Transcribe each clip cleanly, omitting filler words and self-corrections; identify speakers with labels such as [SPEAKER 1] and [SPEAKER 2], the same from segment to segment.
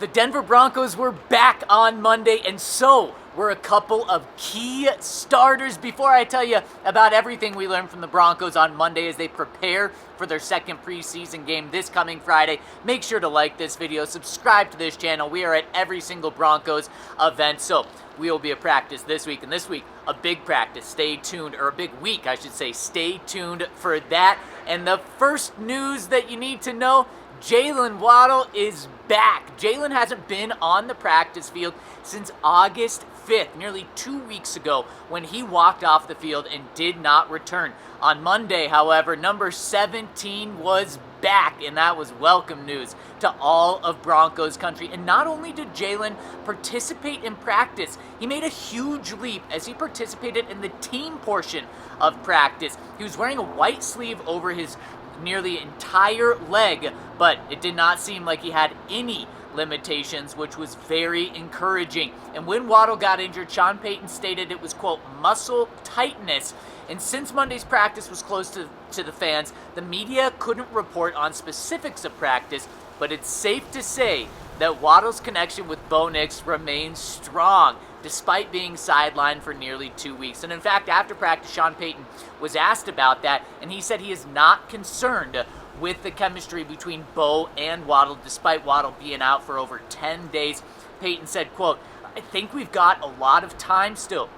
[SPEAKER 1] The Denver Broncos were back on Monday, and so were a couple of key starters. Before I tell you about everything we learned from the Broncos on Monday as they prepare for their second preseason game this coming Friday, make sure to like this video, subscribe to this channel. We are at every single Broncos event, so we will be at practice this week, and this week, a big practice. Stay tuned, or a big week, I should say. Stay tuned for that. And the first news that you need to know, Jaylen Waddle is back. Jaylen hasn't been on the practice field since August 5th, nearly 2 weeks ago, when he walked off the field and did not return. On Monday, however, number 17 was back, and that was welcome news to all of Broncos Country. And not only did Jaylen participate in practice, he made a huge leap as he participated in the team portion of practice. He was wearing a white sleeve over his nearly entire leg, but it did not seem like he had any limitations, which was very encouraging. And when Waddle got injured, Sean Payton stated it was, quote, muscle tightness. And since Monday's practice was close to the fans, the media couldn't report on specifics of practice, but it's safe to say that Waddle's connection with Bo Nix remains strong, despite being sidelined for nearly 2 weeks. And in fact, after practice, Sean Payton was asked about that, and he said he is not concerned with the chemistry between Bo and Waddle, despite Waddle being out for over 10 days. Payton said, quote, I think we've got a lot of time still.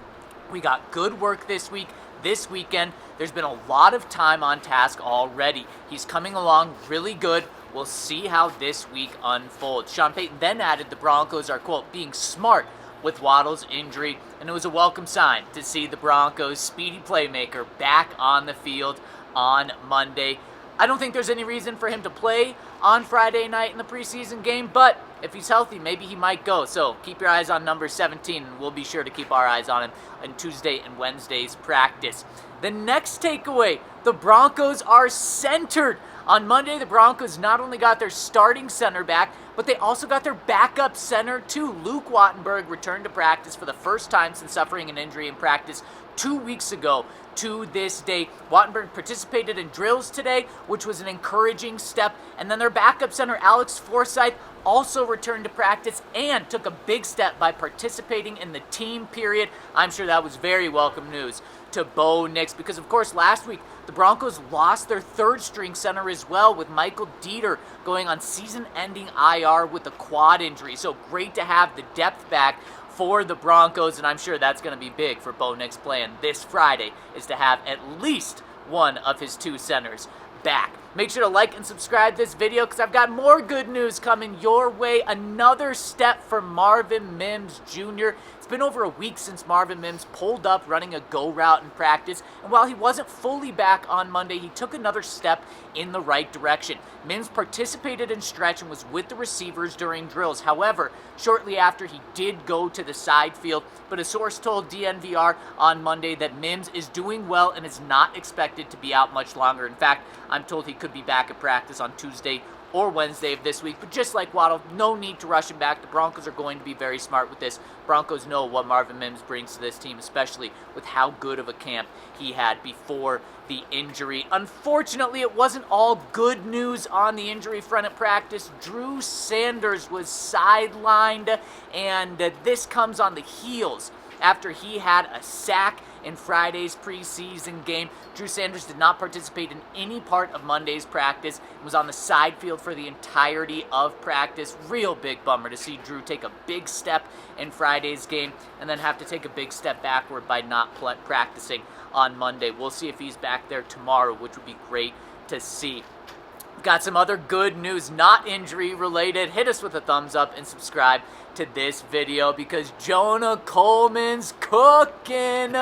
[SPEAKER 1] We got good work this week, this weekend. There's been a lot of time on task already. He's coming along really good. We'll see how this week unfolds. Sean Payton then added the Broncos are, quote, being smart with Waddle's injury, and it was a welcome sign to see the Broncos' speedy playmaker back on the field on Monday. I don't think there's any reason for him to play on Friday night in the preseason game, but if he's healthy, maybe he might go. So keep your eyes on number 17, and we'll be sure to keep our eyes on him on Tuesday and Wednesday's practice. The next takeaway, the Broncos are centered. On Monday, the Broncos not only got their starting center back, but they also got their backup center too. Luke Wattenberg returned to practice for the first time since suffering an injury in practice 2 weeks ago to this day. Wattenberg participated in drills today, which was an encouraging step. And then their backup center, Alex Forsyth, also returned to practice and took a big step by participating in the team period. I'm sure that was very welcome news to Bo Nix, because of course last week the Broncos lost their third string center as well, with Michael Dieter going on season-ending IR with a quad injury. So great to have the depth back for the Broncos, and I'm sure that's going to be big for Bo Nix plan this Friday, is to have at least one of his two centers back. Make sure to like and subscribe this video, because I've got more good news coming your way. Another step for Marvin Mims Jr. It's been over a week since Marvin Mims pulled up running a go route in practice, and while he wasn't fully back on Monday, he took another step in the right direction. Mims participated in stretch and was with the receivers during drills. However, shortly after, he did go to the side field, but a source told DNVR on Monday that Mims is doing well and is not expected to be out much longer. In fact, I'm told he could be back at practice on Tuesday or Wednesday of this week. But just like Waddle, no need to rush him back. The Broncos are going to be very smart with this. Broncos know what Marvin Mims brings to this team, especially with how good of a camp he had before the injury. Unfortunately, it wasn't all good news on the injury front at practice. Drew Sanders was sidelined, and this comes on the heels after he had a sack in Friday's preseason game. Drew Sanders did not participate in any part of Monday's practice and was on the side field for the entirety of practice. Real big bummer to see Drew take a big step in Friday's game and then have to take a big step backward by not practicing on Monday. We'll see if he's back there tomorrow, which would be great to see. Got some other good news, not injury related. Hit us with a thumbs up and subscribe to this video, because Jonah Coleman's cooking.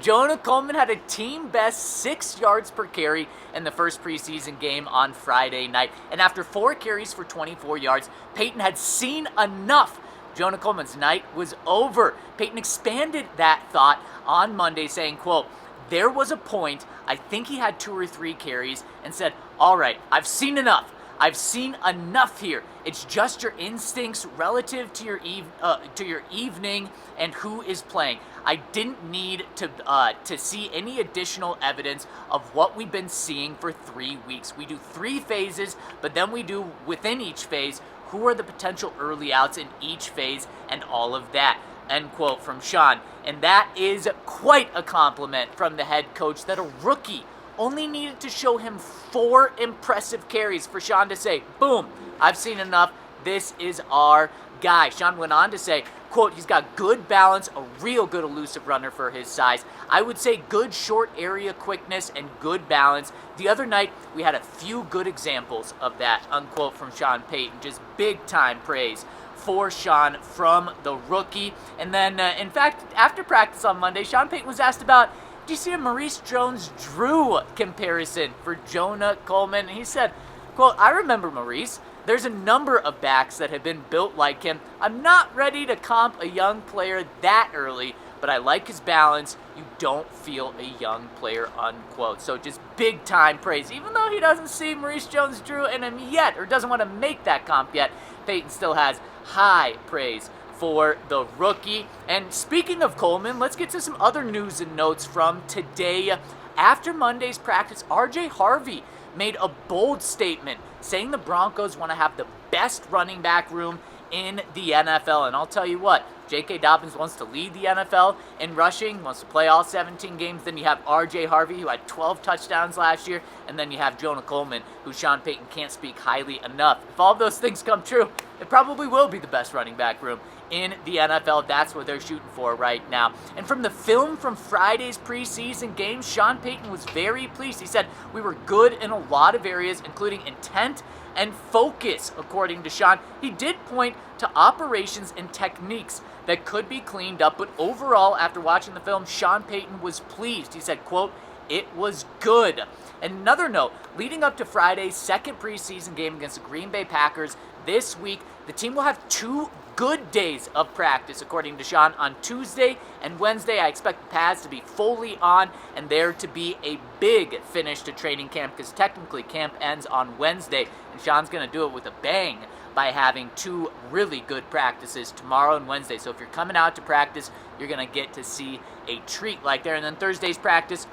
[SPEAKER 1] Jonah Coleman had a team best 6 yards per carry in the first preseason game on Friday night. And after 4 carries for 24 yards, Payton had seen enough. Jonah Coleman's night was over. Payton expanded that thought on Monday, saying, quote, there was a point, I think he had 2 or 3 carries, and said, all right, I've seen enough. I've seen enough here. It's just your instincts relative to your evening and who is playing. I didn't need to see any additional evidence of what we've been seeing for 3 weeks. We do 3 phases, but then we do within each phase who are the potential early outs in each phase and all of that. End quote from Sean. And that is quite a compliment from the head coach that a rookie only needed to show him 4 impressive carries for Sean to say, boom, I've seen enough. This is our guy. Sean went on to say, quote, he's got good balance, a real good elusive runner for his size. I would say good short area quickness and good balance. The other night, we had a few good examples of that, unquote, from Sean Payton. Just big time praise for Sean from the rookie. And then, in fact, after practice on Monday, Sean Payton was asked about, do you see a Maurice Jones-Drew comparison for Jonah Coleman? And he said, quote, I remember Maurice. There's a number of backs that have been built like him. I'm not ready to comp a young player that early, but I like his balance. You don't feel a young player, unquote. So just big time praise. Even though he doesn't see Maurice Jones-Drew in him yet, or doesn't want to make that comp yet, Payton still has high praise for the rookie. And speaking of Coleman, let's get to some other news and notes from today. After Monday's practice, RJ Harvey made a bold statement saying the Broncos want to have the best running back room in the NFL. And I'll tell you what, J.K. Dobbins wants to lead the NFL in rushing, wants to play all 17 games. Then you have RJ Harvey, who had 12 touchdowns last year. And then you have Jonah Coleman, who Sean Payton can't speak highly enough. If all of those things come true, it probably will be the best running back room in the NFL. That's what they're shooting for right now. And from the film from Friday's preseason game, Sean Payton was very pleased. He said, we were good in a lot of areas, including intent and focus, according to Sean. He did point to operations and techniques that could be cleaned up, but overall, after watching the film, Sean Payton was pleased. He said, quote, it was good. Another note, leading up to Friday's second preseason game against the Green Bay Packers this week, the team will have 2 good days of practice, according to Sean. On Tuesday and Wednesday, I expect the pads to be fully on and there to be a big finish to training camp, because technically camp ends on Wednesday, and Sean's going to do it with a bang by having 2 really good practices tomorrow and Wednesday. So if you're coming out to practice, you're going to get to see a treat like there. And then Thursday's practice,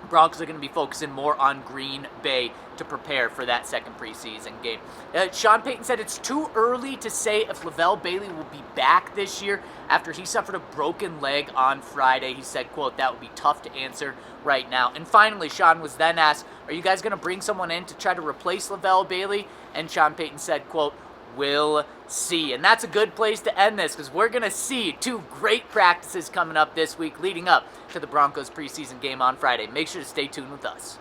[SPEAKER 1] Broncos are going to be focusing more on Green Bay to prepare for that second preseason game. Sean Payton said it's too early to say if LaVell Bailey will be back this year after he suffered a broken leg on Friday. He said, quote, that would be tough to answer right now. And finally, Sean was then asked, are you guys going to bring someone in to try to replace LaVell Bailey? And Sean Payton said, quote, we'll see. And that's a good place to end this, because we're going to see 2 great practices coming up this week leading up to the Broncos preseason game on Friday. Make sure to stay tuned with us.